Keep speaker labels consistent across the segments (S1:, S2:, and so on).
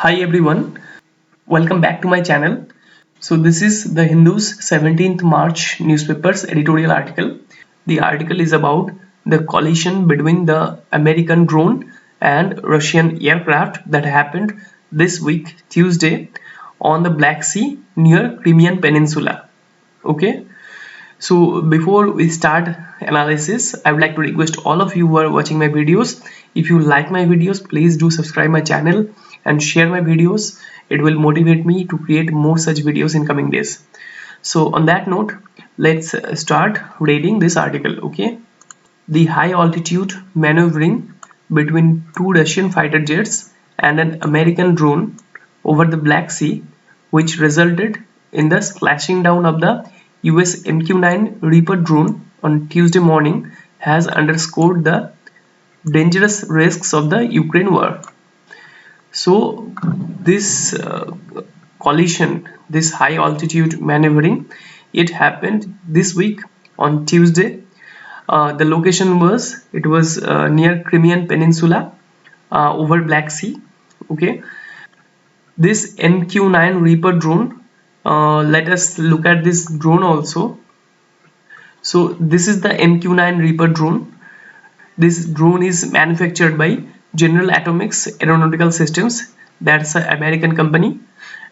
S1: Hi everyone, welcome back to my channel. So this is the Hindu's 17th March newspaper's editorial article. The article is about the collision between the American drone and Russian aircraft that happened this week Tuesday on the Black Sea near Crimean Peninsula. Okay, so before we start analysis, I would like to request all of you who are watching my videos, if you like my videos, please do subscribe my channel and share my videos. It will motivate me to create more such videos in coming days. So on that note, let's start reading this article. Okay, the high altitude maneuvering between two Russian fighter jets and an American drone over the Black Sea, which resulted in the splashing down of the US MQ9 Reaper drone on Tuesday morning, has underscored the dangerous risks of the Ukraine war. So this collision, this high altitude maneuvering, it happened this week on Tuesday. The location was near Crimean Peninsula over Black Sea. Okay, this MQ9 Reaper drone. Let us look at this drone also. So this is the MQ9 Reaper drone. This drone is manufactured by General Atomics Aeronautical Systems. That's an American company.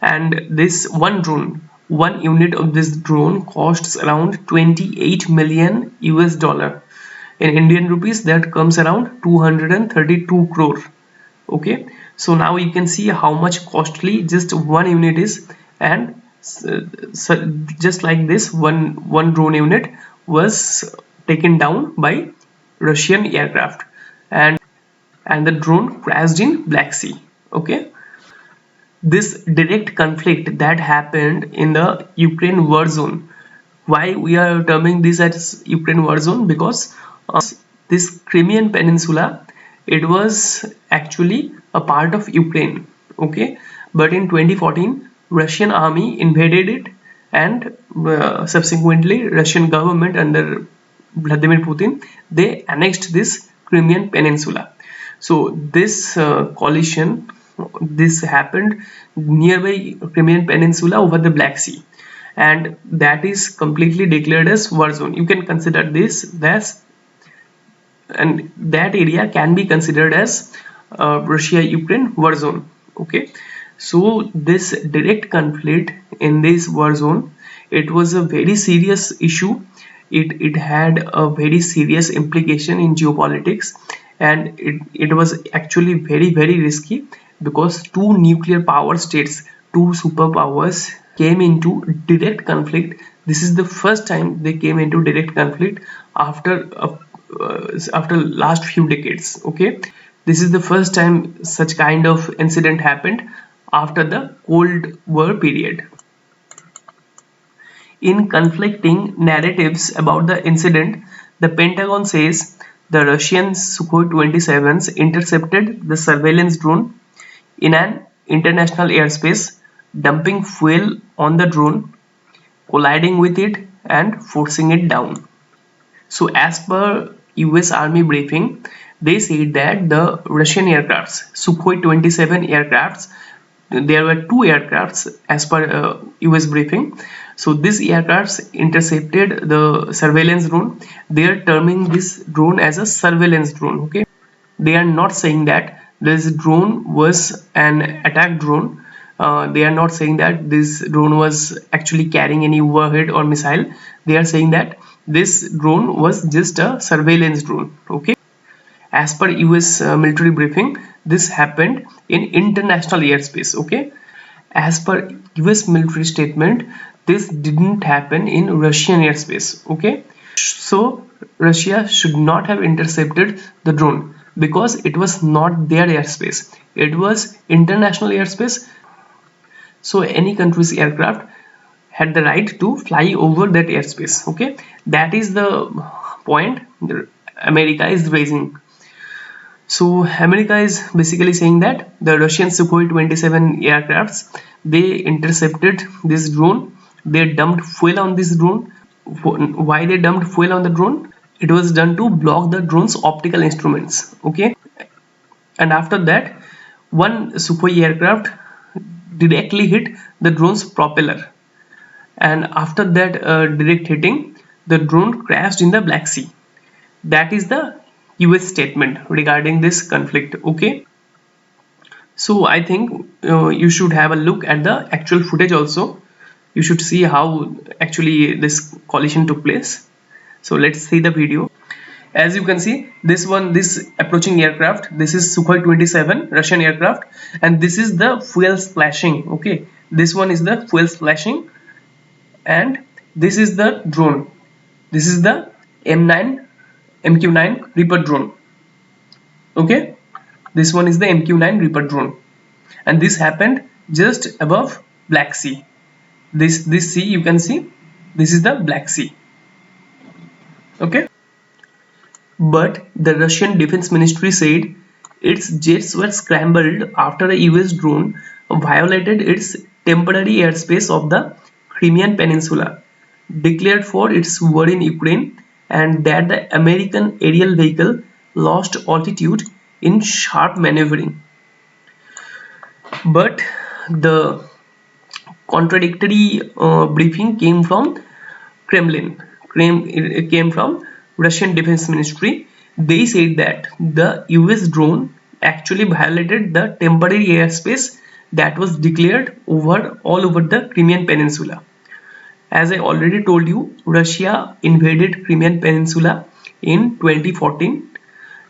S1: And this one unit of this drone costs around 28 million US dollar. In Indian rupees, that comes around 232 crore. Okay, so now you can see how much costly just one unit is, and so just like this one drone unit was taken down by Russian aircraft, and the drone crashed in Black Sea. Okay, this direct conflict that happened in the Ukraine war zone. Why we are terming this as Ukraine war zone? Because this Crimean Peninsula, it was actually a part of Ukraine. Okay, but in 2014, Russian army invaded it, and subsequently Russian government under Vladimir Putin, they annexed this Crimean Peninsula. So this collision, this happened nearby Crimean Peninsula over the Black Sea, and that is completely declared as war zone. You can consider this as, and that area can be considered as Russia-Ukraine war zone. Okay, so this direct conflict in this war zone, it was a very serious issue. It had a very serious implication in geopolitics, and it was actually very risky, because two nuclear power states, two superpowers, came into direct conflict. This is the first time they came into direct conflict after last few decades. Okay, this is the first time such kind of incident happened after the Cold War period. In conflicting narratives about the incident, the Pentagon says the Russian Sukhoi 27s intercepted the surveillance drone in an international airspace, dumping fuel on the drone, colliding with it, and forcing it down. So as per US Army briefing, they said that the Russian aircrafts, Sukhoi 27 aircrafts, there were two aircrafts as per US briefing. So these aircrafts intercepted the surveillance drone. They are terming this drone as a surveillance drone. Okay, they are not saying that this drone was an attack drone. They are not saying that this drone was actually carrying any warhead or missile. They are saying that this drone was just a surveillance drone. Okay, as per US military briefing, this happened in international airspace. Okay, as per US military statement, this didn't happen in Russian airspace. Okay, so Russia should not have intercepted the drone, because it was not their airspace, it was international airspace. So any country's aircraft had the right to fly over that airspace. Okay, that is the point America is raising. So America is basically saying that the Russian Sukhoi 27 aircrafts, they intercepted this drone, they dumped fuel on this drone. Why they dumped fuel on the drone? It was done to block the drone's optical instruments. Okay, and after that, one Sukhoi aircraft directly hit the drone's propeller, and after that direct hitting, the drone crashed in the Black Sea. That is the US statement regarding this conflict. Okay, so I think you should have a look at the actual footage also. You should see how actually this collision took place. So let's see the video. As you can see, this approaching aircraft, this is Sukhoi 27 Russian aircraft, and this is the fuel splashing. Okay, this one is the fuel splashing, and this is the drone. This is the MQ9 Reaper drone. Okay, this one is the MQ9 Reaper drone, and this happened just above Black Sea. This sea, you can see, this is the Black Sea. Okay, but the Russian Defense Ministry said its jets were scrambled after a US drone violated its temporary airspace of the Crimean Peninsula, declared for its war in Ukraine, and that the American aerial vehicle lost altitude in sharp maneuvering. But the contradictory briefing came from Kremlin. It came from Russian Defense Ministry. They said that the US drone actually violated the temporary airspace that was declared all over the Crimean Peninsula. As I already told you, Russia invaded Crimean Peninsula in 2014,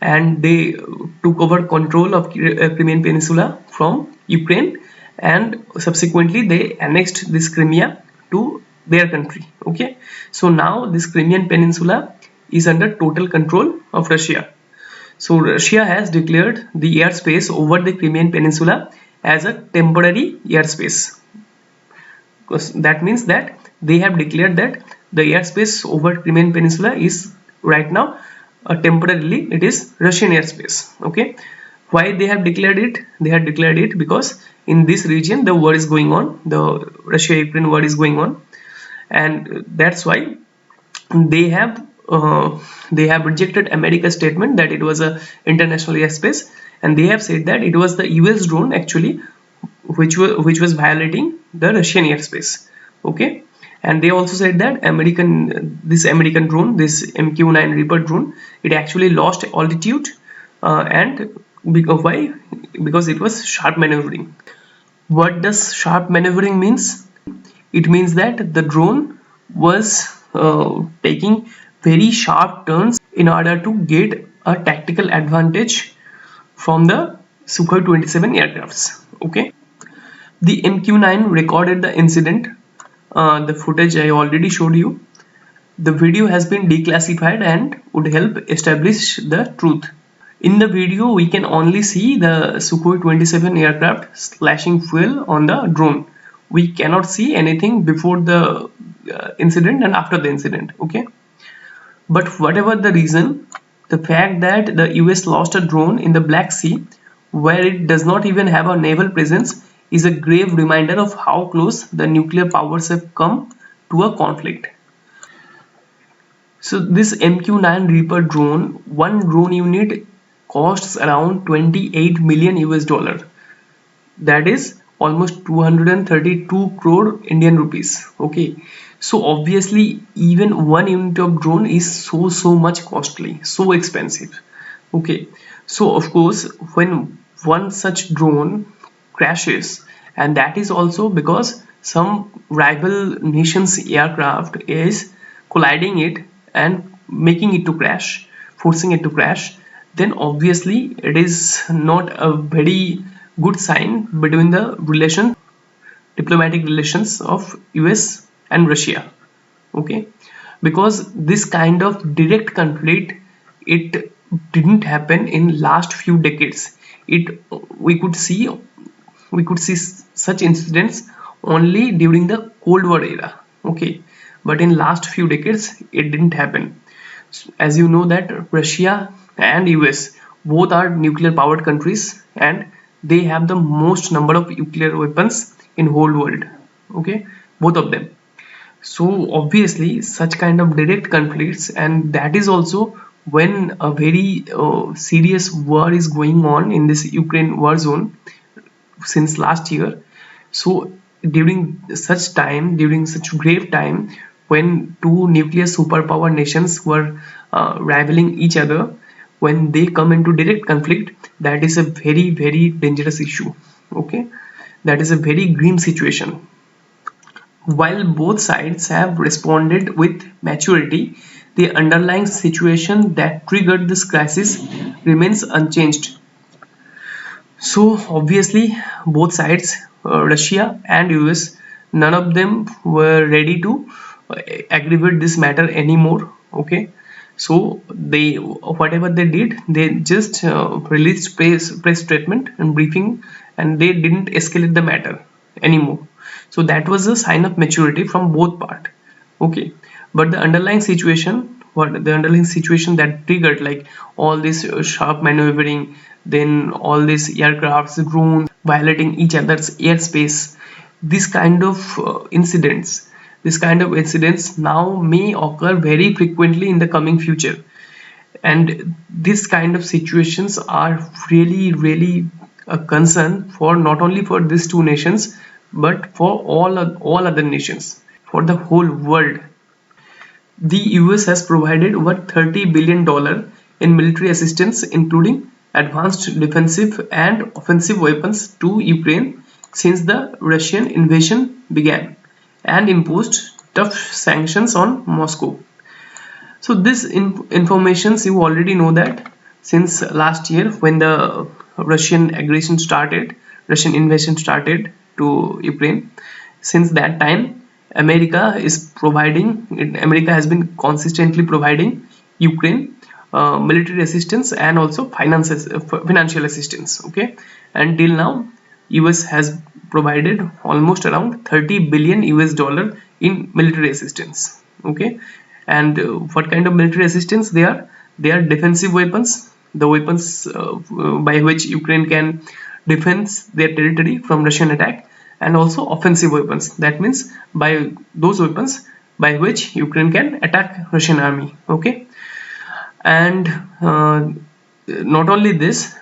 S1: and they took over control of Crimean Peninsula from Ukraine, and subsequently they annexed this Crimea to their country. Okay, so now this Crimean Peninsula is under total control of Russia. So Russia has declared the airspace over the Crimean Peninsula as a temporary airspace, because that means that they have declared that the airspace over Crimean Peninsula is right now temporarily it is Russian airspace. Okay, why they have declared it? They have declared it because in this region the war is going on, the Russia-Ukraine war is going on, and that's why they have rejected America's statement that it was a international airspace, and they have said that it was the US drone actually which was violating the Russian airspace. Okay, and they also said that this American drone, this MQ9 Reaper drone, it actually lost altitude, and because it was sharp maneuvering. What does sharp maneuvering means? It means that the drone was taking very sharp turns in order to get a tactical advantage from the Sukhoi 27 aircrafts. Okay, the MQ9 recorded the incident. The footage I already showed you. The video has been declassified and would help establish the truth. In the video, we can only see the Sukhoi 27 aircraft splashing fuel on the drone. We cannot see anything before the incident and after the incident. Okay, but whatever the reason, the fact that the US lost a drone in the Black Sea, where it does not even have a naval presence, is a grave reminder of how close the nuclear powers have come to a conflict. So this MQ9 Reaper drone, one drone unit costs around 28 million US dollar. That is almost 232 crore Indian rupees. Okay, so obviously even one unit of drone is so much costly, so expensive. Okay, so of course when one such drone crashes, and that is also because some rival nation's aircraft is colliding it and making it to crash, forcing it to crash, then obviously it is not a very good sign between the diplomatic relations of US and Russia. Okay, because this kind of direct conflict, it didn't happen in last few decades. We could see such incidents only during the Cold War era. Okay, but in last few decades it didn't happen. As you know that Russia and US both are nuclear powered countries, and they have the most number of nuclear weapons in whole world. Okay, both of them. So obviously such kind of direct conflicts, and that is also when a very serious war is going on in this Ukraine war zone, since last year. So during such grave time, when two nuclear superpower nations were rivaling each other, when they come into direct conflict, that is a very, very dangerous issue. Okay, that is a very grim situation. While both sides have responded with maturity, the underlying situation that triggered this crisis remains unchanged. So obviously, both sides, Russia and US, none of them were ready to aggravate this matter anymore. Okay, so they, whatever they did, they just released press statement and briefing, and they didn't escalate the matter anymore. So that was a sign of maturity from both part. Okay, but the underlying situation, what the underlying situation that triggered like all this sharp maneuvering, then all these aircrafts, drones violating each other's airspace, this kind of incidents now may occur very frequently in the coming future. And this kind of situations are really, really a concern for not only for these two nations, but for all other nations, for the whole world. The US has provided over $30 billion in military assistance, including advanced defensive and offensive weapons to Ukraine since the Russian invasion began, and imposed tough sanctions on Moscow. So this informations, you already know that since last year, when the Russian invasion started to Ukraine, since that time America has been consistently providing Ukraine military assistance and also financial assistance. Okay, until now US has provided almost around 30 billion US dollar in military assistance. Okay, and what kind of military assistance they are defensive weapons, the weapons by which Ukraine can defend their territory from Russian attack, and also offensive weapons, that means by those weapons by which Ukraine can attack Russian army. Okay, and not only this,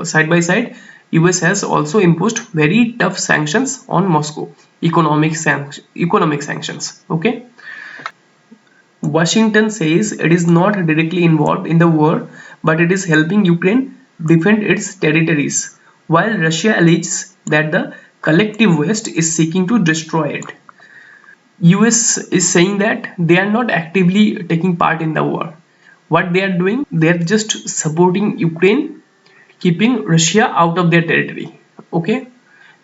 S1: side by side, US has also imposed very tough sanctions on Moscow, economic sanctions. Okay, Washington says it is not directly involved in the war, but it is helping Ukraine defend its territories, while Russia alleges that the collective West is seeking to destroy it. US is saying that they are not actively taking part in the war. What they are doing, they are just supporting Ukraine, keeping Russia out of their territory. Okay,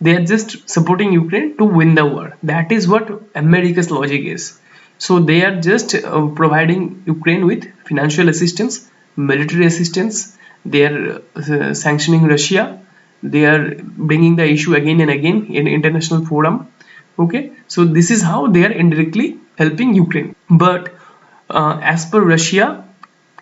S1: they are just supporting Ukraine to win the war. That is what America's logic is. So they are just providing Ukraine with financial assistance, military assistance. They are sanctioning Russia. They are bringing the issue again and again in international forum. Okay, so this is how they are indirectly helping Ukraine. But as per Russia,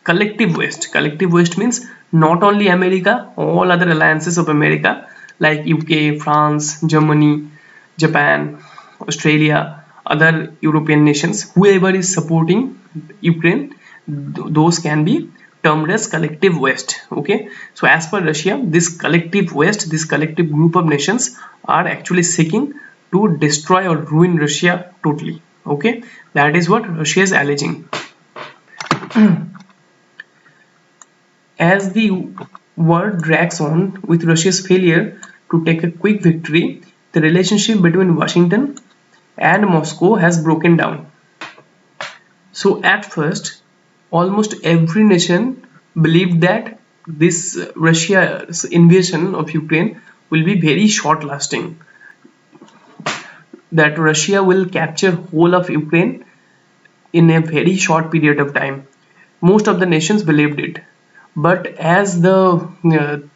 S1: collective West means not only America, all other alliances of America like UK, France, Germany, Japan, Australia, other European nations, whoever is supporting Ukraine, those can be termed as collective West. Okay, so as per Russia, this collective West, this collective group of nations are actually seeking to destroy or ruin Russia totally. Okay, that is what Russia is alleging. As the war drags on with Russia's failure to take a quick victory, the relationship between Washington and Moscow has broken down. So at first, almost every nation believed that this Russia's invasion of Ukraine will be very short lasting, that Russia will capture whole of Ukraine in a very short period of time. Most of the nations believed it. But as the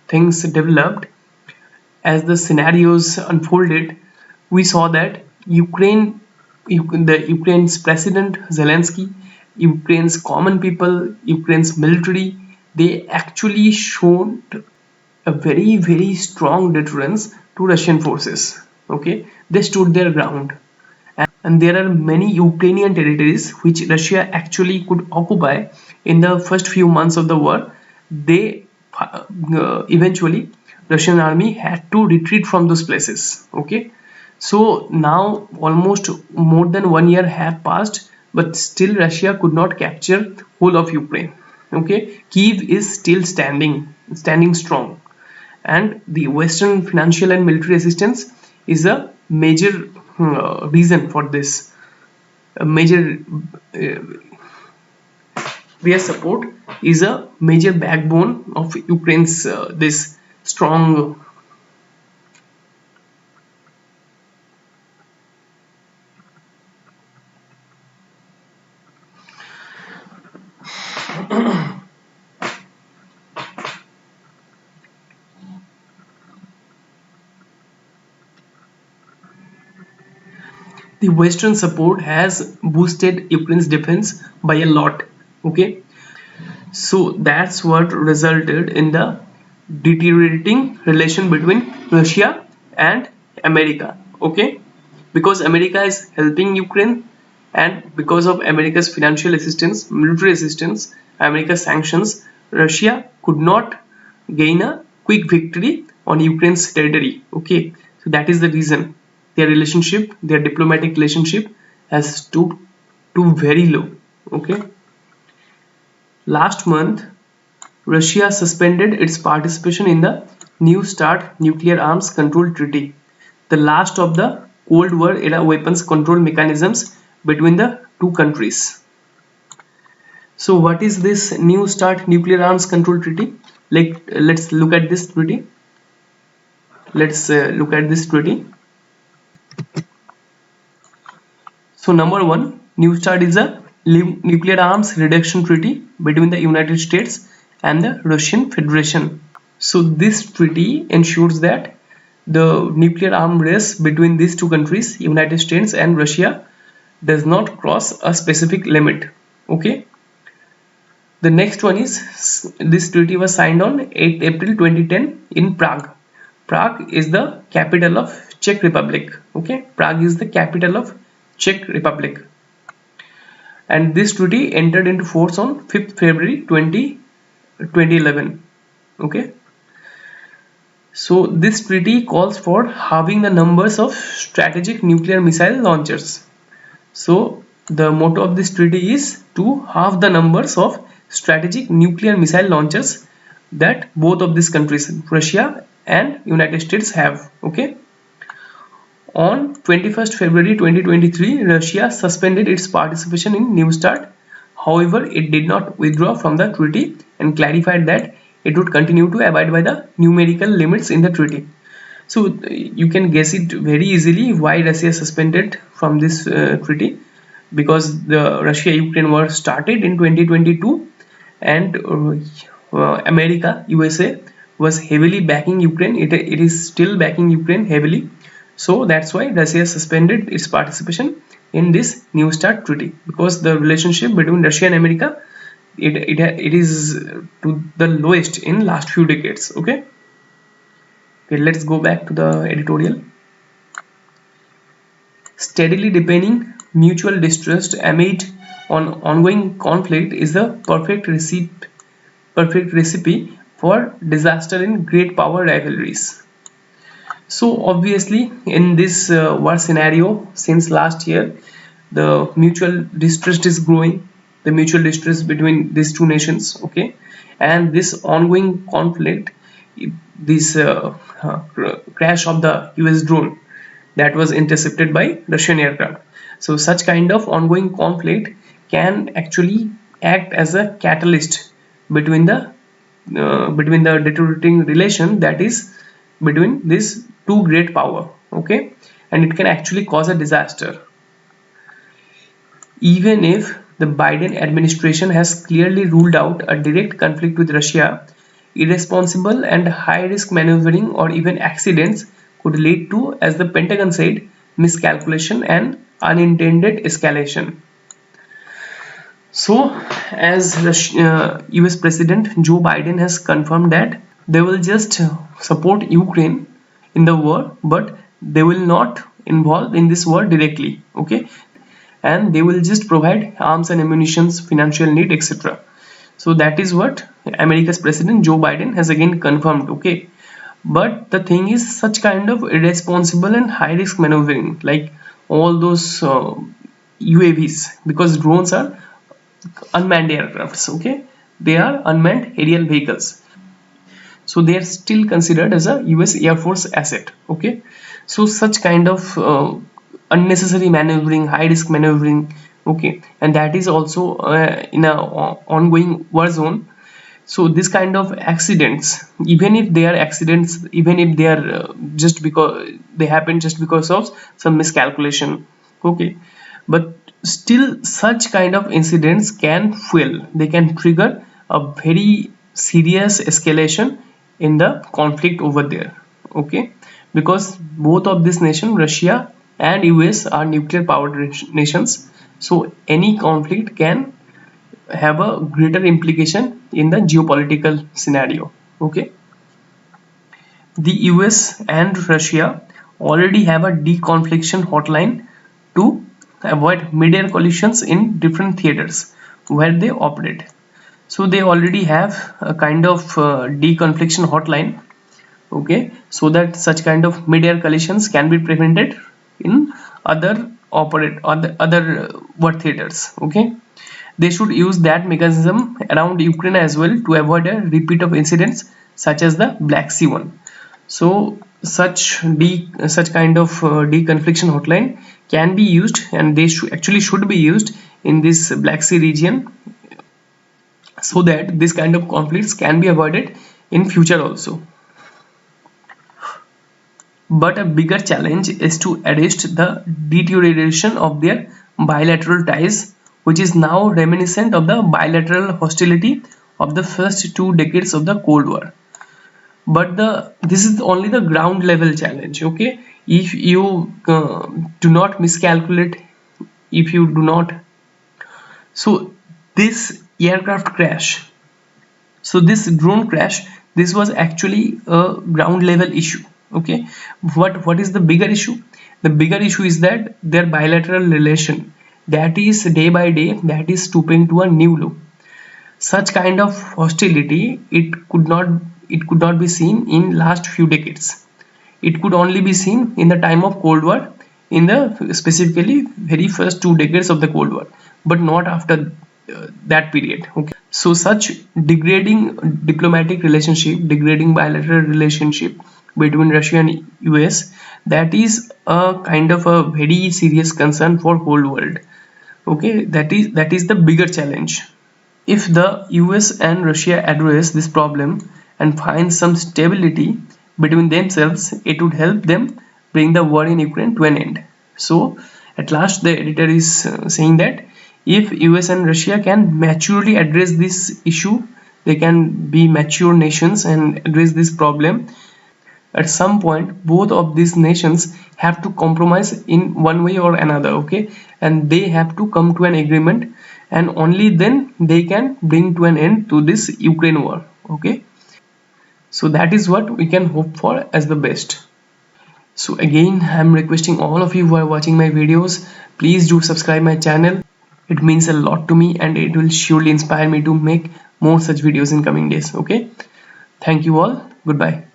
S1: things developed, as the scenarios unfolded, we saw that Ukraine's president Zelensky, Ukraine's common people, Ukraine's military, they actually showed a very, very strong deterrence to Russian forces. Okay, they stood their ground, and there are many Ukrainian territories which Russia actually could occupy in the first few months of the war. They eventually Russian army had to retreat from those places. Okay, so now almost more than 1 year have passed, but still Russia could not capture whole of Ukraine. Okay, Kiev is still standing strong, and the Western financial and military assistance is a major reason for this. A major their support is a major backbone of Ukraine's this strong. The Western support has boosted Ukraine's defense by a lot. Okay, so that's what resulted in the deteriorating relation between Russia and America. Okay, because America is helping Ukraine, and because of America's financial assistance, military assistance, America's sanctions, Russia could not gain a quick victory on Ukraine's territory. Okay, so that is the reason their relationship, their diplomatic relationship, has stooped to very low. Okay, last month Russia suspended its participation in the New START nuclear arms control treaty, the last of the Cold War era weapons control mechanisms between the two countries. So what is this New START nuclear arms control treaty? Like, let's look at this treaty. Let's look at this treaty. So number one, New START is a nuclear arms reduction treaty between the United States and the Russian Federation. So this treaty ensures that the nuclear arm race between these two countries, United States and Russia, does not cross a specific limit. Okay. The next one is, this treaty was signed on 8 April 2010 in Prague. Prague is the capital of Czech Republic. Okay, Prague is the capital of Czech Republic. And this treaty entered into force on 5th February 2011. Okay. So this treaty calls for halving the numbers of strategic nuclear missile launchers. So the motto of this treaty is to halve the numbers of strategic nuclear missile launchers that both of these countries, Russia and United States, have. Okay. On 21st February 2023, Russia suspended its participation in New START. However, it did not withdraw from the treaty and clarified that it would continue to abide by the numerical limits in the treaty. So you can guess it very easily why Russia suspended from this treaty, because the Russia-Ukraine war started in 2022, and America, USA, was heavily backing Ukraine. It is still backing Ukraine heavily. So that's why Russia suspended its participation in this New START treaty, because the relationship between Russia and America, it is to the lowest in last few decades. Okay, let's go back to the editorial. Steadily deepening mutual distrust amid ongoing conflict is the perfect recipe for disaster in great power rivalries. So obviously in this war scenario, since last year, the mutual distrust is growing, the mutual distrust between these two nations. Okay, and this ongoing conflict, this crash of the US drone that was intercepted by Russian aircraft. So such kind of ongoing conflict can actually act as a catalyst between the deteriorating relation that is between these two great power. Okay, and it can actually cause a disaster. Even if the Biden administration has clearly ruled out a direct conflict with Russia, irresponsible and high risk maneuvering or even accidents could lead to, as the Pentagon said, miscalculation and unintended escalation. So, as US President Joe Biden has confirmed that they will just support Ukraine in the war, but they will not involve in this war directly. Okay, and they will just provide arms and ammunitions, financial need, etc. So that is what America's President Joe Biden has again confirmed. Okay, But the thing is, such kind of irresponsible and high risk maneuvering, like all those UAVs, because drones are unmanned aircrafts, okay, they are unmanned aerial vehicles, so they are still considered as a US Air Force asset, okay. So such kind of unnecessary maneuvering, high risk maneuvering, okay, and that is also in a ongoing war zone. So this kind of accidents, even if they are accidents, even if they are just because they happen just because of some miscalculation, okay, but still such kind of incidents can fuel, they can trigger a very serious escalation in the conflict over there, okay, because both of this nation, Russia and US, are nuclear powered nations. So any conflict can have a greater implication in the geopolitical scenario, okay. The US and Russia already have a deconfliction hotline to avoid mid-air collisions in different theaters where they operate. So they already have a kind of deconfliction hotline, okay, so that such kind of mid-air collisions can be prevented in other war theaters, okay. They should use that mechanism around Ukraine as well to avoid a repeat of incidents such as the Black Sea one. So such kind of deconfliction hotline can be used, and they should be used in this Black Sea region, so that this kind of conflicts can be avoided in future also. But a bigger challenge is to arrest the deterioration of their bilateral ties, which is now reminiscent of the bilateral hostility of the first 2 decades of the Cold War. But this is only the ground level challenge, okay. If you do not miscalculate, if you do not, so this aircraft crash, so this drone crash, this was actually a ground level issue, okay. What is the bigger issue? The bigger issue is that their bilateral relation, that is day by day, that is stooping to a new low. Such kind of hostility, it could not be seen in last few decades. It could only be seen in the time of Cold War, in the specifically very first 2 decades of the Cold War, but not after that period, okay. So such degrading diplomatic relationship, degrading bilateral relationship between Russia and US, that is a kind of a very serious concern for whole world, okay. That is the bigger challenge. If the US and Russia address this problem and find some stability between themselves, it would help them bring the war in Ukraine to an end. So, at last, the editor is saying that if US and Russia can maturely address this issue, they can be mature nations and address this problem. At some point, both of these nations have to compromise in one way or another, okay, and they have to come to an agreement, and only then they can bring to an end to this Ukraine war, okay. So that is what we can hope for as the best. So again, I'm requesting all of you who are watching my videos, please do subscribe my channel. It means a lot to me, and it will surely inspire me to make more such videos in coming days, okay. Thank you all. Goodbye.